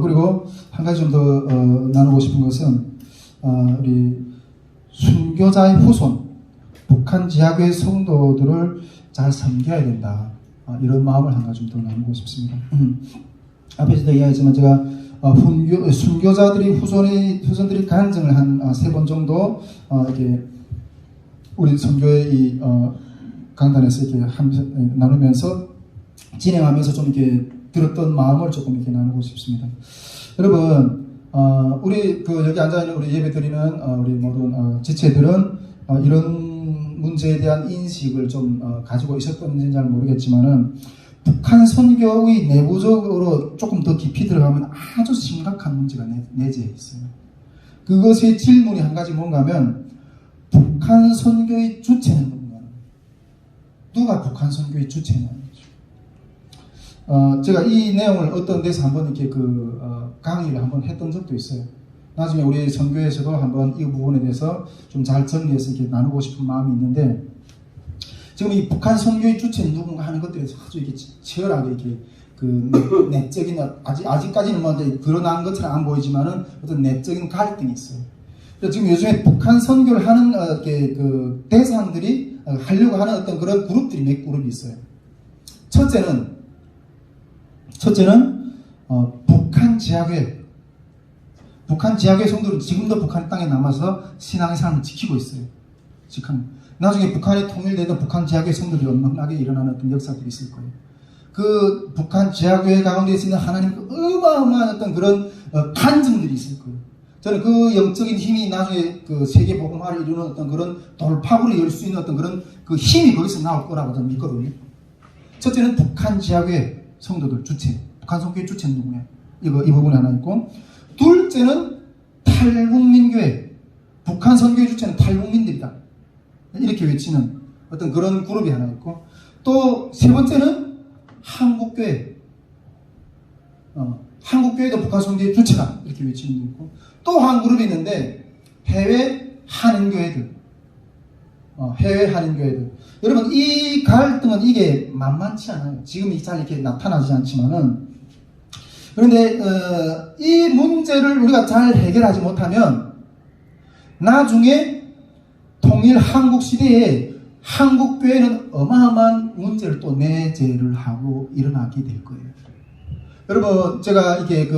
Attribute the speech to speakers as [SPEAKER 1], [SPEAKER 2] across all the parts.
[SPEAKER 1] 그리고 한 가지 좀 더 나누고 싶은 것은 우리 순교자의 후손, 북한 지하교회 성도들을 잘 섬겨야 된다. 이런 마음을 한 가지 좀 더 나누고 싶습니다. 앞에서도 이야기했지만 제가 순교자들이 후손들이 간증을 한 3번 정도 이렇게 우리 선교회 이 강단에서 이렇게 나누면서 진행하면서 좀 이렇게 들었던 마음을 조금 이렇게 나누고 싶습니다. 여러분, 우리 여기 앉아 있는 우리 예배드리는 우리 모든 지체들은 이런 문제에 대한 인식을 좀 가지고 있었던지는 잘 모르겠지만은 북한 선교의 내부적으로 조금 더 깊이 들어가면 아주 심각한 문제가 내재해 있어요. 그것의 질문이 한 가지 뭔가 하면 북한 선교의 주체는 누군가? 누가 북한 선교의 주체냐? 제가 이 내용을 어떤 데서 한번 이렇게 강의를 한번 했던 적도 있어요. 나중에 우리 선교에서도 한번 이 부분에 대해서 좀 잘 정리해서 이렇게 나누고 싶은 마음이 있는데, 지금 이 북한 선교의 주체는 누군가 하는 것들에서 아주 이렇게 치열하게 이렇게 내적인 아직까지는 뭐 드러난 것처럼 안 보이지만은 어떤 내적인 갈등이 있어요. 그래서 지금 요즘에 북한 선교를 하는 대상들이 하려고 하는 어떤 그런 그룹들이 몇 그룹이 있어요. 첫째는 북한 지하교회 성도들은 지금도 북한 땅에 남아서 신앙의 삶을 지키고 있어요. 나중에 북한이 통일되던 북한 지하교회 성도들이 엄청나게 일어나는 어떤 역사들이 있을 거예요. 그 북한 지하교회 가운데 있는 하나님의 어마어마한 어떤 그런 간증들이 있을 거예요. 저는 그 영적인 힘이 나중에 세계 복음화를 이루는 어떤 그런 돌파구를 열 수 있는 어떤 그런 힘이 거기서 나올 거라고 저는 믿거든요. 첫째는 북한 지하교회 성도들 주체, 북한 선교회 주체는 누구냐? 이 부분이 하나 있고, 둘째는 탈북민교회, 북한 선교회 주체는 탈북민들이다. 이렇게 외치는 어떤 그런 그룹이 하나 있고, 또 세 번째는 한국교회, 한국교회도 북한 선교회 주체다. 이렇게 외치는 게 있고, 또 한 그룹이 있는데 해외 한인교회들, 해외 한인교회들. 여러분, 이 갈등은 이게 만만치 않아요. 지금 잘 이렇게 나타나지 않지만은, 그런데 이 문제를 우리가 잘 해결하지 못하면 나중에 통일 한국 시대에 한국교회는 어마어마한 문제를 또 내재를 하고 일어나게 될 거예요. 여러분, 제가 이렇게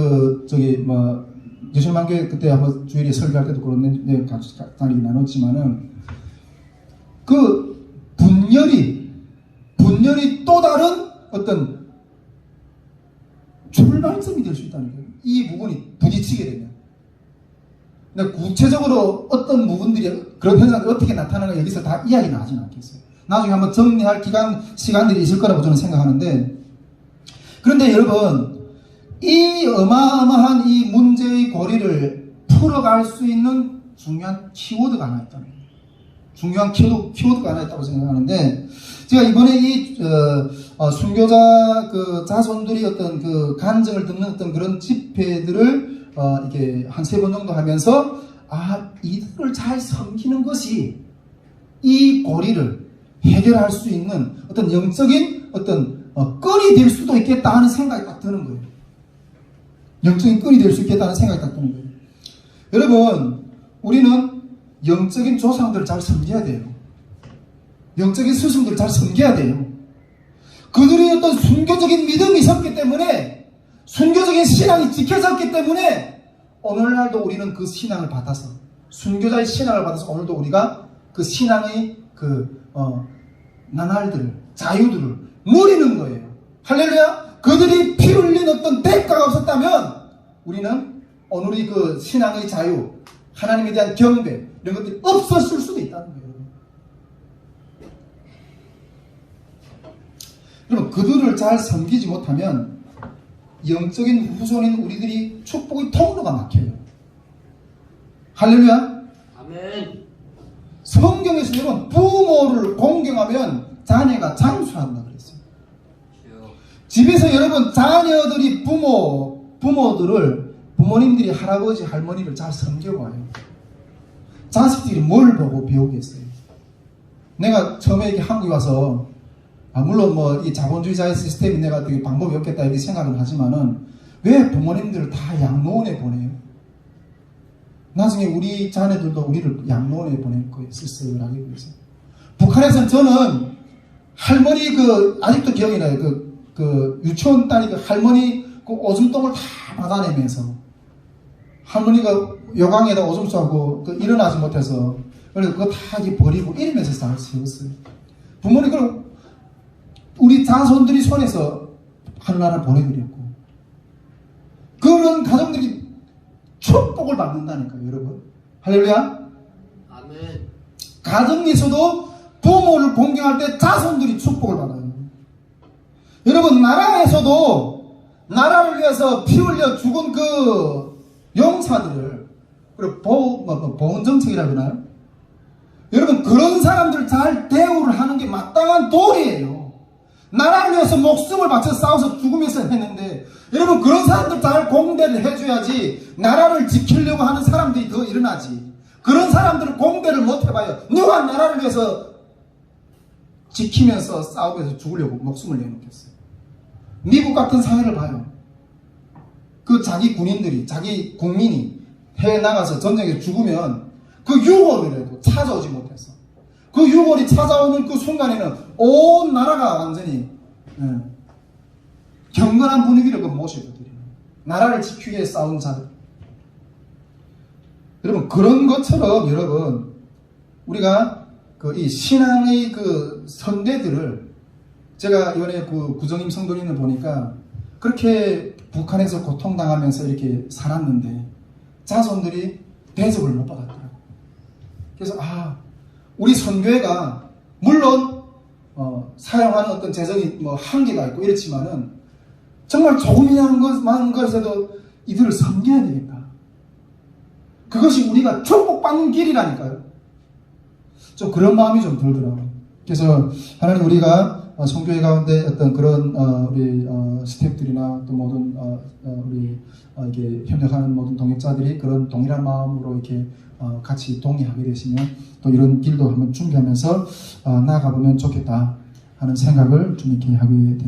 [SPEAKER 1] 여신만교회 그때 한번 주일에 설교할 때도 그런 내용 같이 나눴지만은, 분열이 또 다른 어떤 출발점이 될 수 있다는 거예요. 이 부분이 부딪히게 되면. 근데 구체적으로 어떤 부분들이, 그런 현상들이 어떻게 나타나는가 여기서 다 이야기는 하지는 않겠어요. 나중에 한번 정리할 시간들이 있을 거라고 저는 생각하는데, 그런데 여러분, 이 어마어마한 이 문제의 고리를 풀어갈 수 있는 중요한 키워드가 하나 있다는 거예요. 중요한 키워드가 하나 있다고 생각하는데, 제가 이번에 이 순교자 자손들이 어떤 간증을 듣는 어떤 그런 집회들을 이렇게 한 3번 정도 하면서, 이들을 잘 섬기는 것이 이 고리를 해결할 수 있는 어떤 영적인 어떤 끈이 될 수도 있겠다 하는 생각이 딱 드는 거예요. 영적인 끈이 될 수 있겠다는 생각이 딱 드는 거예요. 여러분, 우리는 영적인 조상들을 잘 섬겨야 돼요. 영적인 스승들을 잘 섬겨야 돼요. 그들이 어떤 순교적인 믿음이 있었기 때문에, 순교적인 신앙이 지켜졌기 때문에 오늘날도 우리는 그 신앙을 받아서, 순교자의 신앙을 받아서 오늘도 우리가 그 신앙의 나날들을, 자유들을 누리는 거예요. 할렐루야! 그들이 피 흘린 어떤 대가가 없었다면 우리는 오늘의 그 신앙의 자유, 하나님에 대한 경배, 이런 것들이 없었을 수도 있다는 거예요. 여러분, 그들을 잘 섬기지 못하면 영적인 후손인 우리들이 축복의 통로가 막혀요. 할렐루야.
[SPEAKER 2] 아멘.
[SPEAKER 1] 성경에서 여러분, 부모를 공경하면 자녀가 장수한다 그랬어요. 집에서 여러분, 자녀들이 부모님들이 할아버지 할머니를 잘 섬겨봐요. 자식들이 뭘 보고 배우겠어요? 내가 처음에 이렇게 한국에 와서, 물론 이 자본주의자의 시스템이 내가 되게 방법이 없겠다 이렇게 생각은 하지만은, 왜 부모님들을 다 양로원에 보내요? 나중에 우리 자녀들도 우리를 양로원에 보낼 거예요. 쓸쓸하게 위해서. 북한에서는 저는 할머니 아직도 기억이 나요. 유치원 딸이 할머니 오줌똥을 다 받아내면서 할머니가 요강에다 오줌 싸고 일어나지 못해서 그래서 그거 다 버리고 이러면서 잘 세웠어요. 부모님 그럼 우리 자손들이 손에서 하늘나라 보내드렸고 그런 가정들이 축복을 받는다니까요, 여러분. 할렐루야.
[SPEAKER 2] 아멘.
[SPEAKER 1] 가정에서도 부모를 공경할 때 자손들이 축복을 받아요. 여러분, 나라에서도 나라를 위해서 피 흘려 죽은 그 용사들을 그리고 보훈 정책이라고 하나요? 여러분, 그런 사람들 잘 대우를 하는 게 마땅한 도리예요. 나라를 위해서 목숨을 바쳐 싸워서 죽으면서 했는데 여러분, 그런 사람들 잘 공대를 해줘야지 나라를 지키려고 하는 사람들이 더 일어나지. 그런 사람들은 공대를 못 해봐요. 누가 나라를 위해서 지키면서 싸우면서 죽으려고 목숨을 내놓겠어요. 미국 같은 사회를 봐요. 그 자기 군인들이, 자기 국민이 해외 나가서 전쟁에 죽으면 그 유골이라도 찾아오지 못해서 그 유골이 찾아오는 그 순간에는 온 나라가 완전히 경건한 분위기를 모셔드리는 나라를 지키기 위해 싸운 자들. 여러분, 그런 것처럼 여러분 우리가 이 신앙의 선대들을 제가 이번에 구정임 성도님을 보니까 그렇게 북한에서 고통당하면서 이렇게 살았는데 자손들이 대접을 못 받았더라고요. 그래서 우리 선교회가 물론 사용하는 어떤 재정이 한계가 있고 이렇지만은 정말 조금이라는 많은 것에도 이들을 섬겨야 되겠다. 그것이 우리가 축복받는 길이라니까요. 좀 그런 마음이 좀 들더라고요. 그래서 하나님, 우리가 선교회 가운데 어떤 그런 우리 스태프들이나 또 모든 우리 이게 협력하는 모든 동역자들이 그런 동일한 마음으로 이렇게 같이 동의하게 되시면 또 이런 길도 한번 준비하면서 나아가 보면 좋겠다 하는 생각을 좀 이렇게 하게 됩니다.